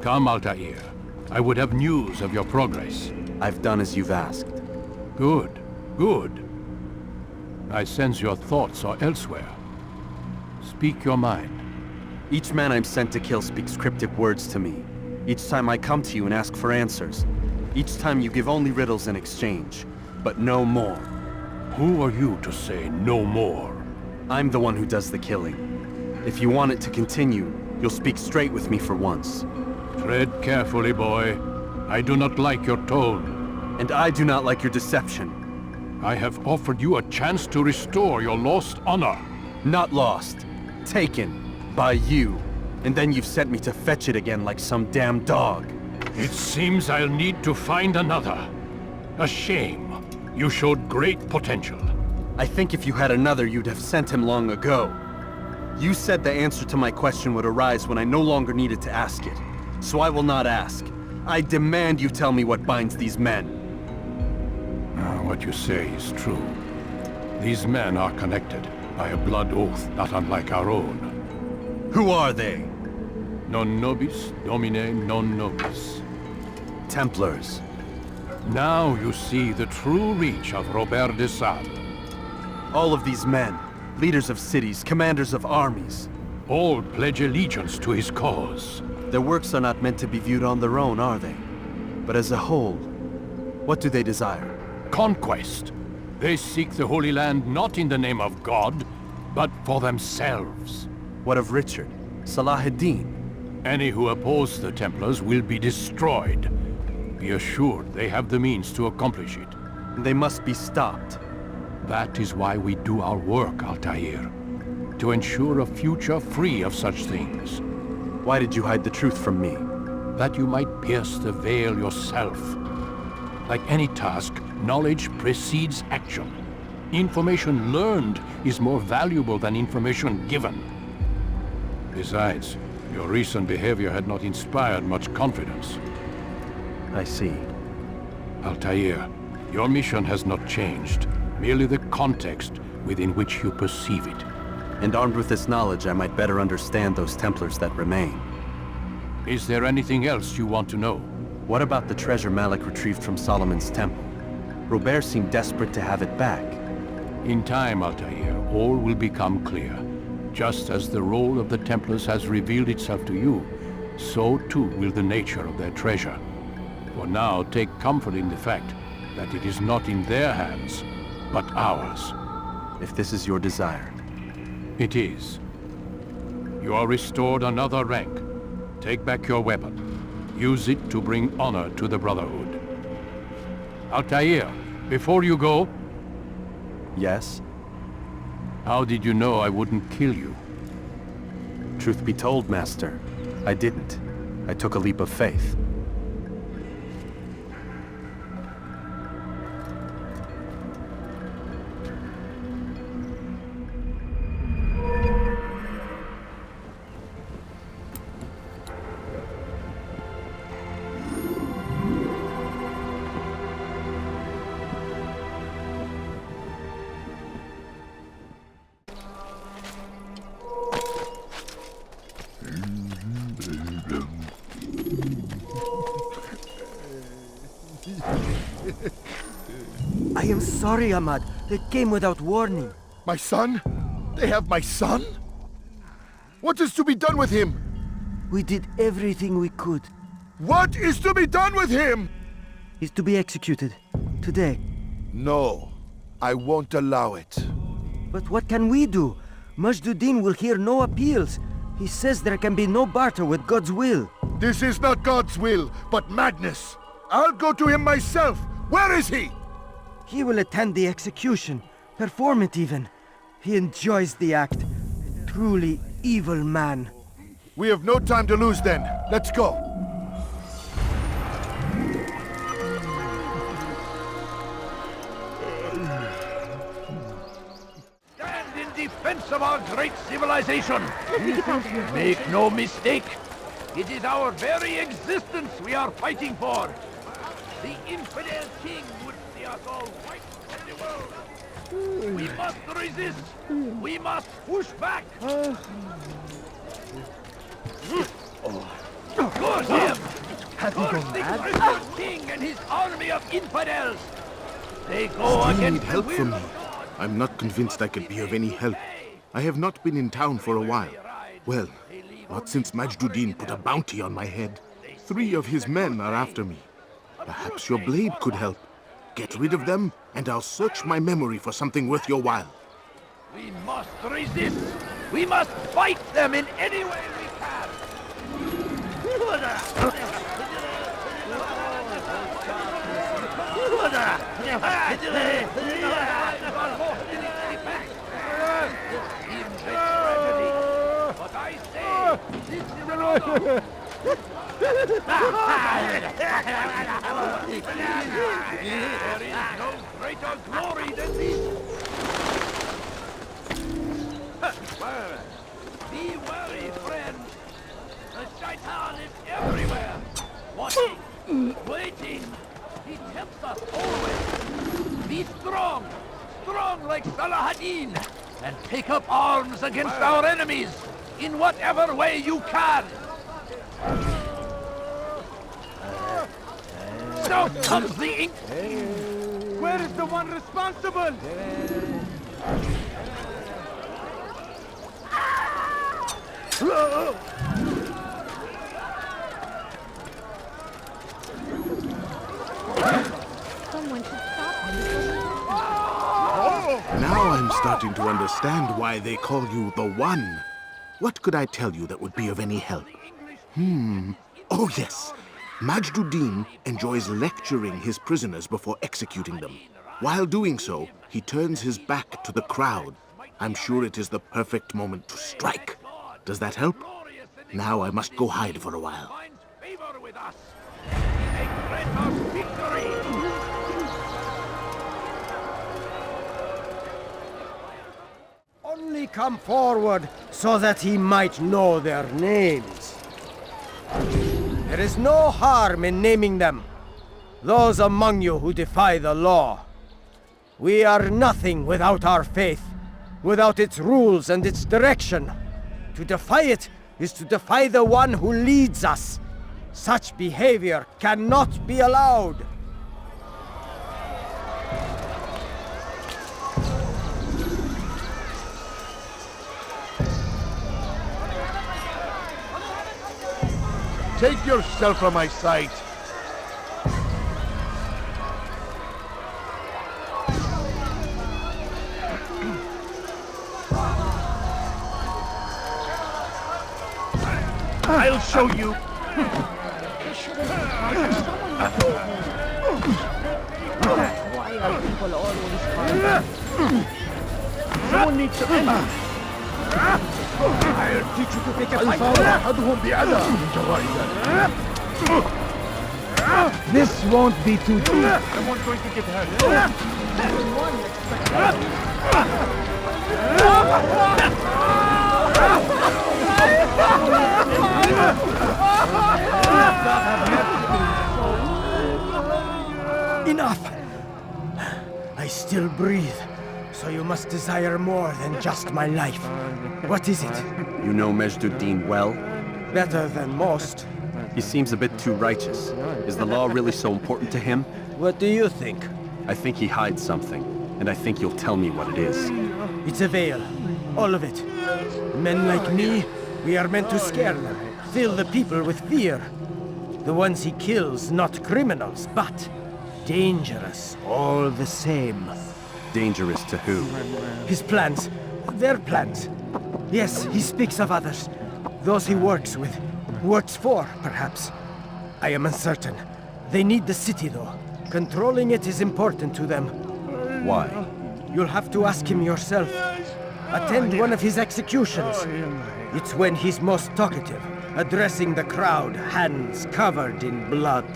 Come, Altair. I would have news of your progress. I've done as you've asked. Good, good. I sense your thoughts are elsewhere. Speak your mind. Each man I'm sent to kill speaks cryptic words to me. Each time I come to you and ask for answers. Each time you give only riddles in exchange, but no more. Who are you to say no more? I'm the one who does the killing. If you want it to continue, you'll speak straight with me for once. Tread carefully, boy. I do not like your tone. And I do not like your deception. I have offered you a chance to restore your lost honor. Not lost. Taken. By you. And then you've sent me to fetch it again like some damn dog. It seems I'll need to find another. A shame. You showed great potential. I think if you had another, you'd have sent him long ago. You said the answer to my question would arise when I no longer needed to ask it. So I will not ask. I demand you tell me what binds these men. What you say is true. These men are connected by a blood oath not unlike our own. Who are they? Non nobis, domine non nobis. Templars. Now you see the true reach of Robert DeSable. All of these men, leaders of cities, commanders of armies. All pledge allegiance to his cause. Their works are not meant to be viewed on their own, are they? But as a whole, what do they desire? Conquest. They seek the Holy Land not in the name of God, but for themselves. What of Richard? Salah ad-Din? Any who oppose the Templars will be destroyed. Be assured they have the means to accomplish it. They must be stopped. That is why we do our work, Altair. To ensure a future free of such things. Why did you hide the truth from me? That you might pierce the veil yourself. Like any task, knowledge precedes action. Information learned is more valuable than information given. Besides, your recent behavior had not inspired much confidence. I see. Altair, your mission has not changed. Merely the context within which you perceive it. And armed with this knowledge, I might better understand those Templars that remain. Is there anything else you want to know? What about the treasure Malik retrieved from Solomon's temple? Robert seemed desperate to have it back. In time, Altair, all will become clear. Just as the role of the Templars has revealed itself to you, so too will the nature of their treasure. For now, take comfort in the fact that it is not in their hands, but ours. If this is your desire. It is. You are restored another rank. Take back your weapon. Use it to bring honor to the Brotherhood. Altair, before you go... Yes? How did you know I wouldn't kill you? Truth be told, Master, I didn't. I took a leap of faith. I am sorry, Ahmad. They came without warning. My son? They have my son? What is to be done with him? We did everything we could. What is to be done with him? He's to be executed. Today. No, I won't allow it. But what can we do? Majd Addin will hear no appeals. He says there can be no barter with God's will. This is not God's will, but madness. I'll go to him myself. Where is he? He will attend the execution. Perform it even. He enjoys the act. Truly evil man. We have no time to lose then. Let's go. Stand in defense of our great civilization. Make no mistake. It is our very existence we are fighting for. The infidel king would see us all wiped from the world. We must resist. We must push back. Good him. The king and his army of infidels. They go Still against need help the from will me. I'm not convinced I could be of any help. I have not been in town for a while. Well, not since Majd Addin put a bounty on my head. 3 of his men are after me. Perhaps your blade could help. Get rid of them, and I'll search my memory for something worth your while. We must resist. We must fight them in any way we can. But I say, this is an honor. There is no greater glory than this. Be wary, friend. The Shaitan is everywhere. Watching, waiting. He tempts us always. Be strong. Strong like Salah ad-Din. And take up arms against our enemies. In whatever way you can. So comes the ink. Where is the one responsible? Someone should stop him. Now I'm starting to understand why they call you the One. What could I tell you that would be of any help? Oh yes. Majd Addin enjoys lecturing his prisoners before executing them. While doing so, he turns his back to the crowd. I'm sure it is the perfect moment to strike. Does that help? Now I must go hide for a while. Finds favor with us. He may grant us victory. Only come forward so that he might know their names. There is no harm in naming them. Those among you who defy the law. We are nothing without our faith, without its rules and its direction. To defy it is to defy the one who leads us. Such behavior cannot be allowed. Take yourself from my sight. I'll show you. Why are people always calling? Someone needs to end. I'll teach you to pick a fight. أحدهم بأذى جرائدا. This won't be too deep. Someone's going to get hurt. Enough! I still breathe, so you must desire more than just my life. What is it? You know Majd Addin well? Better than most. He seems a bit too righteous. Is the law really so important to him? What do you think? I think he hides something, and I think you'll tell me what it is. It's a veil. All of it. Men like me, we are meant to scare them, fill the people with fear. The ones he kills, not criminals, but dangerous all the same. Dangerous to who? His plans, their plans. Yes, he speaks of others. Those he works with, works for, perhaps. I am uncertain. They need the city, though. Controlling it is important to them. Why? You'll have to ask him yourself. Attend one of his executions. It's when he's most talkative, addressing the crowd, hands covered in blood.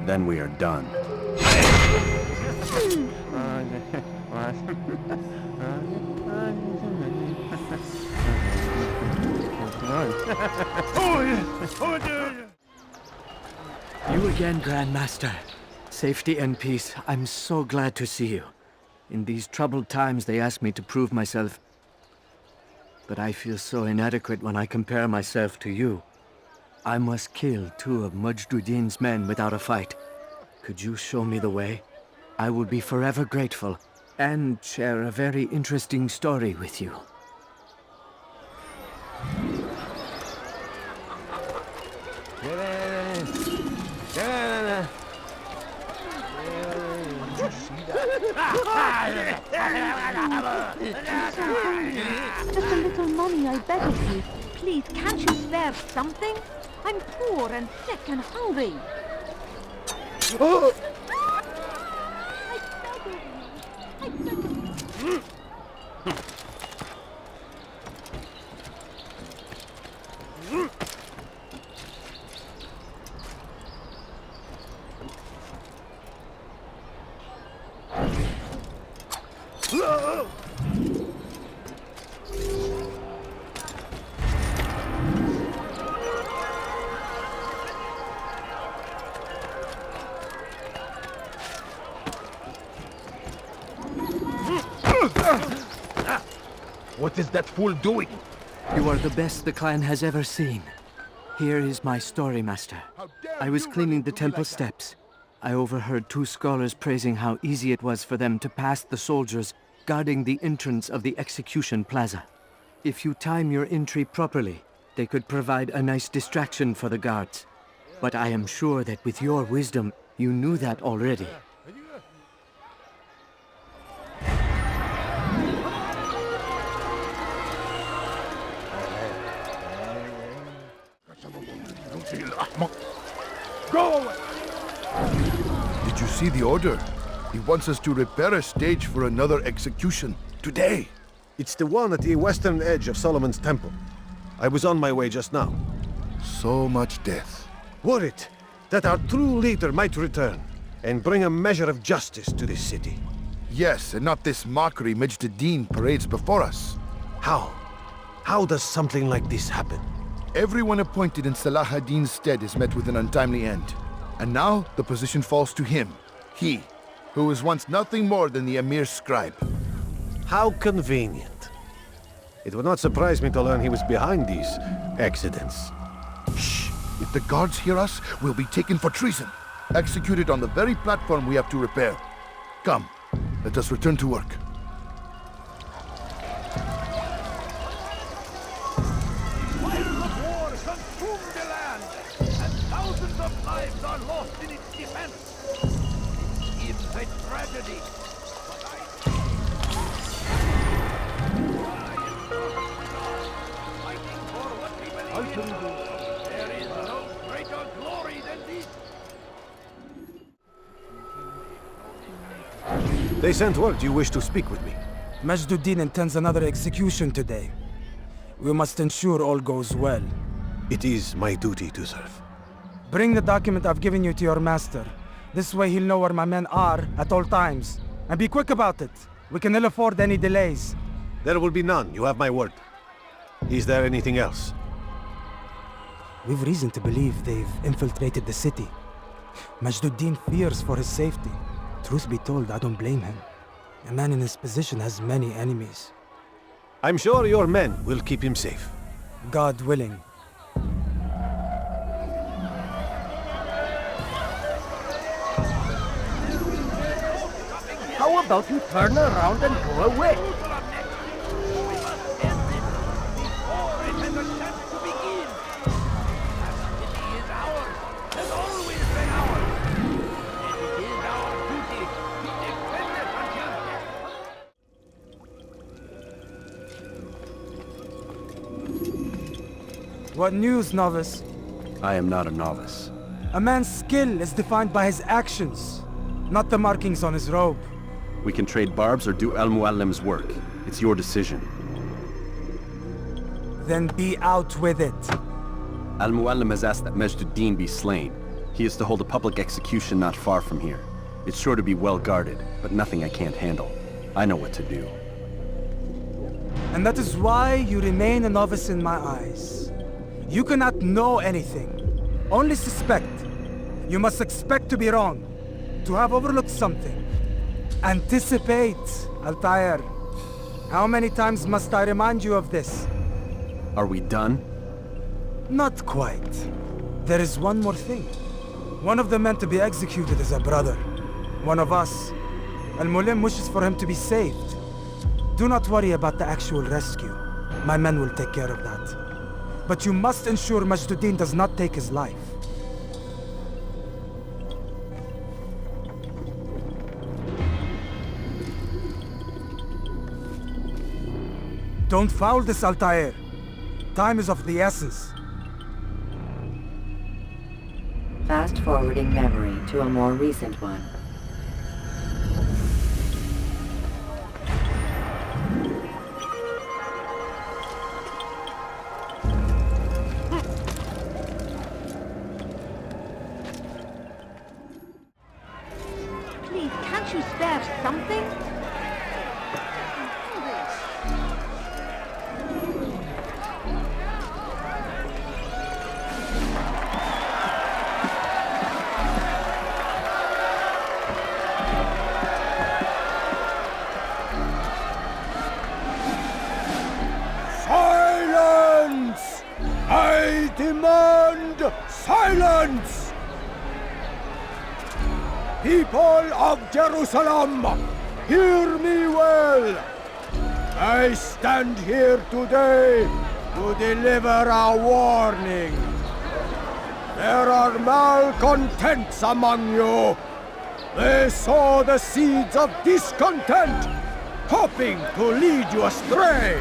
Then we are done. You again, Grand Master. Safety and peace. I'm so glad to see you. In these troubled times, they ask me to prove myself. But I feel so inadequate when I compare myself to you. I must kill 2 of Majd Addin's men without a fight. Could you show me the way? I will be forever grateful, and share a very interesting story with you. Just a little money, I beg of you. Please, can't you spare something? I'm poor and sick and hungry. Oh! I beg of you. I beg of you. What is that fool doing? You are the best the clan has ever seen. Here is my story, Master. I was cleaning the temple steps. I overheard 2 scholars praising how easy it was for them to pass the soldiers guarding the entrance of the execution plaza. If you time your entry properly, they could provide a nice distraction for the guards. But I am sure that with your wisdom, you knew that already. Go away! Did you see the order? He wants us to repair a stage for another execution. Today! It's the one at the western edge of Solomon's temple. I was on my way just now. So much death. Worried that our true leader might return and bring a measure of justice to this city. Yes, and not this mockery Majd Addin parades before us. How? How does something like this happen? Everyone appointed in Salah ad-Din's stead is met with an untimely end. And now the position falls to him. He, who was once nothing more than the Emir's scribe. How convenient. It would not surprise me to learn he was behind these accidents. Shh! If the guards hear us, we'll be taken for treason. Executed on the very platform we have to repair. Come, let us return to work. Fires of war consume the land, and thousands of lives are lost in its defense. It's a tragedy, but fighting for what we believe in. There is no greater glory than this. They sent word you wish to speak with me. Majd Addin intends another execution today. We must ensure all goes well. It is my duty to serve. Bring the document I've given you to your master. This way he'll know where my men are at all times. And be quick about it. We can ill afford any delays. There will be none, you have my word. Is there anything else? We've reason to believe they've infiltrated the city. Majd Addin fears for his safety. Truth be told, I don't blame him. A man in his position has many enemies. I'm sure your men will keep him safe. God willing. How about you turn around and go away? We must end this before it has a chance to begin. The city is ours, has always been ours. And it is our duty to defend it until death. What news, novice? I am not a novice. A man's skill is defined by his actions, not the markings on his robe. We can trade barbs or do Al-Muallim's work. It's your decision. Then be out with it. Al-Muallim has asked that Majd Addin be slain. He is to hold a public execution not far from here. It's sure to be well guarded, but nothing I can't handle. I know what to do. And that is why you remain a novice in my eyes. You cannot know anything, only suspect. You must expect to be wrong, to have overlooked something. Anticipate, Altair. How many times must I remind you of this? Are we done? Not quite. There is one more thing. One of the men to be executed is a brother. One of us. Al-Mulim wishes for him to be saved. Do not worry about the actual rescue. My men will take care of that. But you must ensure Majd Addin does not take his life. Don't foul this, Altair. Time is of the essence. Fast-forwarding memory to a more recent one. Please, can't you spare something? Silence! I demand silence! People of Jerusalem, hear me well! I stand here today to deliver a warning. There are malcontents among you. They sow the seeds of discontent, hoping to lead you astray.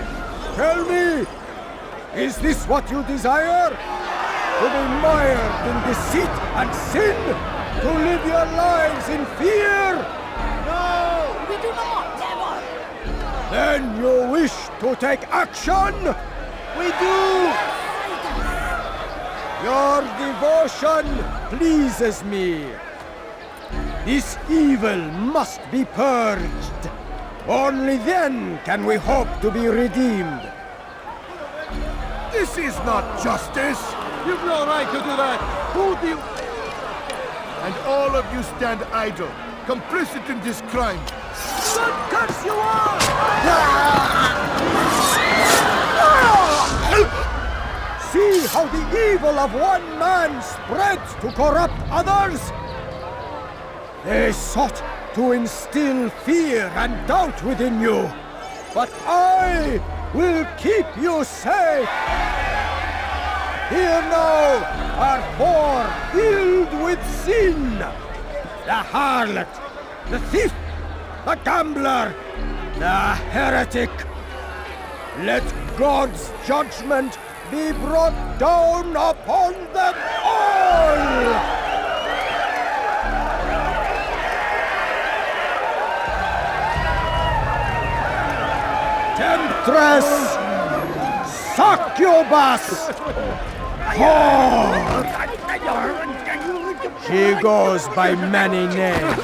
Tell me, is this what you desire? To be mired in deceit and sin? To live your lives in fear? No, we do not, never! Then you wish to take action? We do! Your devotion pleases me. This evil must be purged. Only then can we hope to be redeemed. This is not justice! You've no right to do that! Who do you... And all of you stand idle, complicit in this crime. God curse you all! See how the evil of one man spreads to corrupt others? They sought to instill fear and doubt within you. But I will keep you safe. Here now are four filled with sin. The harlot, the thief, the gambler, the heretic. Let God's judgment be brought down upon them all! Temptress! Succubus! Whore! She goes by many names.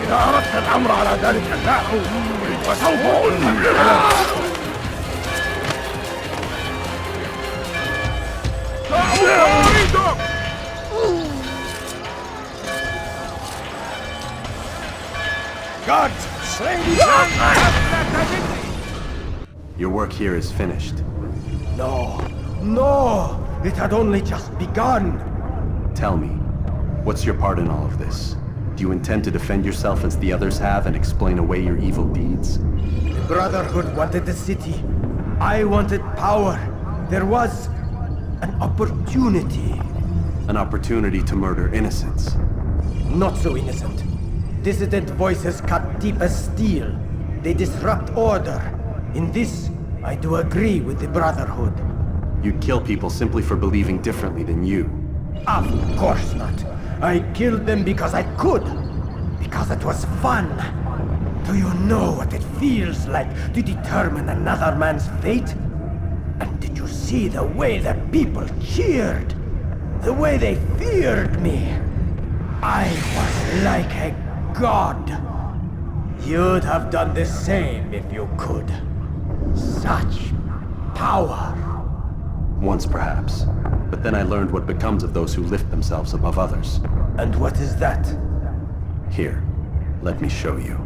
إذا أردت الأمر على ذلك النحو فسوف ألزم God, slay me! Your work here is finished. No, no! It had only just begun! Tell me, what's your part in all of this? Do you intend to defend yourself as the others have and explain away your evil deeds? The Brotherhood wanted the city. I wanted power. There was an opportunity. An opportunity to murder innocents. Not so innocent. Dissident voices cut deep as steel. They disrupt order. In this, I do agree with the Brotherhood. You'd kill people simply for believing differently than you. Of course not. I killed them because I could. Because it was fun. Do you know what it feels like to determine another man's fate? And did you see the way the people cheered? The way they feared me? I was like a god. You'd have done the same if you could. Such power. Once perhaps. But then I learned what becomes of those who lift themselves above others. And what is that? Here, let me show you.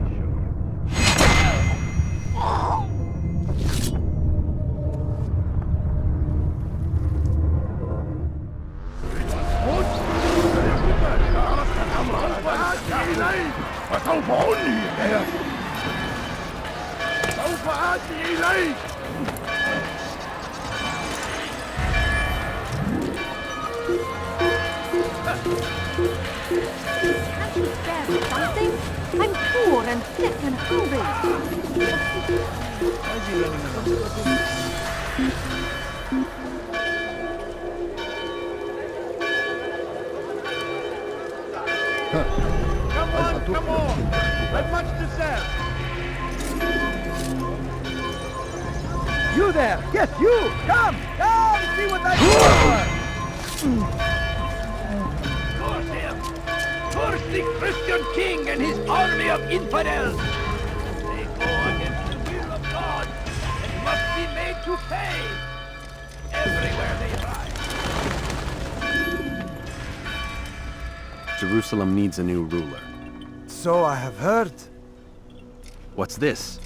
Can't you spare something? I'm poor and sick and hungry. Come on! I've much to sell! You there! Yes, you! Come! Come! See what I can Curse him! Curse the Christian king and his army of infidels! They go against the will of God and must be made to pay! Everywhere they ride! Jerusalem needs a new ruler. So I have heard. What's this?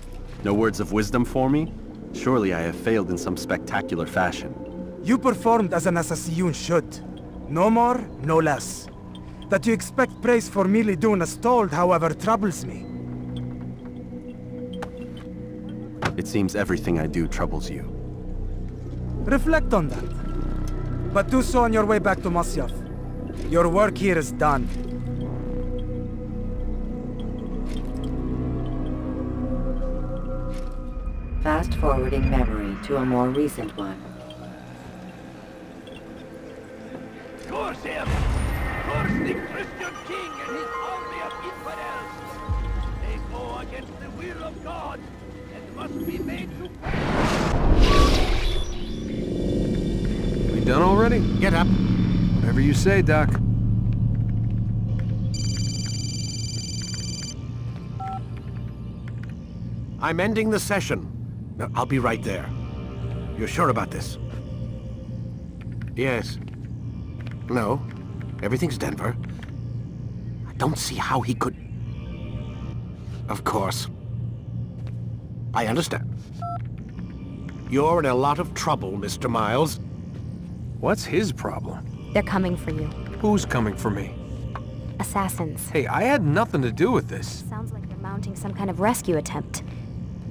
No words of wisdom for me? Surely I have failed in some spectacular fashion. You performed as an assassin should. No more, no less. That you expect praise for merely doing as told, however, troubles me. It seems everything I do troubles you. Reflect on that. But do so on your way back to Masyaf. Your work here is done. Fast-forwarding memory to a more recent one. Curse him! Curse the Christian king and his army of infidels! They go against the will of God and must be made to pay! We done already? Get up. Whatever you say, Doc. I'm ending the session. No, I'll be right there. You're sure about this? Yes. No. Everything's Denver. I don't see how he could... Of course. I understand. You're in a lot of trouble, Mr. Miles. What's his problem? They're coming for you. Who's coming for me? Assassins. Hey, I had nothing to do with this. Sounds like they're mounting some kind of rescue attempt.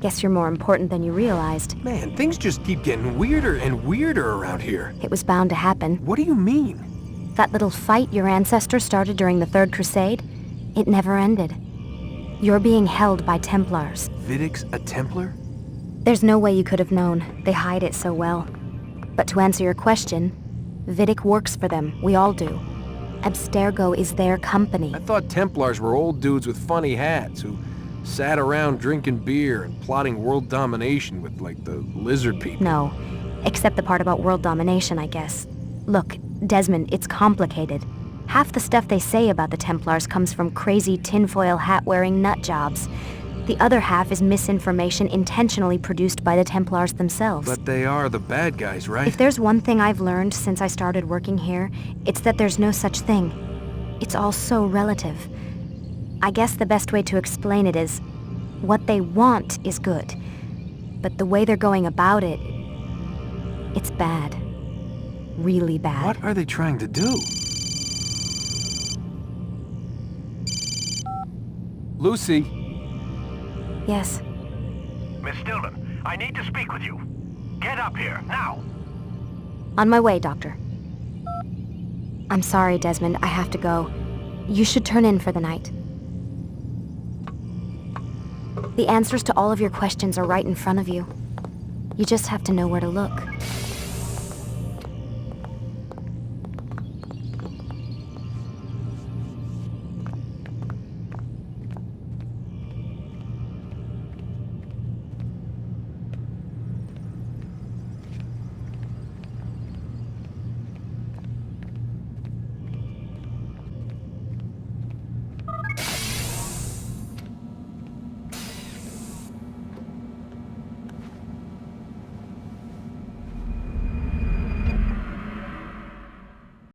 Guess you're more important than you realized. Man, things just keep getting weirder and weirder around here. It was bound to happen. What do you mean? That little fight your ancestors started during the Third Crusade, it never ended. You're being held by Templars. Vidic's a Templar? There's no way you could have known. They hide it so well. But to answer your question, Vidic works for them. We all do. Abstergo is their company. I thought Templars were old dudes with funny hats who sat around drinking beer and plotting world domination with, like, the lizard people. No. Except the part about world domination, I guess. Look, Desmond, it's complicated. Half the stuff they say about the Templars comes from crazy tinfoil hat-wearing nut jobs. The other half is misinformation intentionally produced by the Templars themselves. But they are the bad guys, right? If there's one thing I've learned since I started working here, it's that there's no such thing. It's all so relative. I guess the best way to explain it is, what they want is good. But the way they're going about it, it's bad. Really bad. What are they trying to do? Lucy? Yes. Miss Stillman, I need to speak with you. Get up here, now! On my way, Doctor. I'm sorry, Desmond. I have to go. You should turn in for the night. The answers to all of your questions are right in front of you. You just have to know where to look.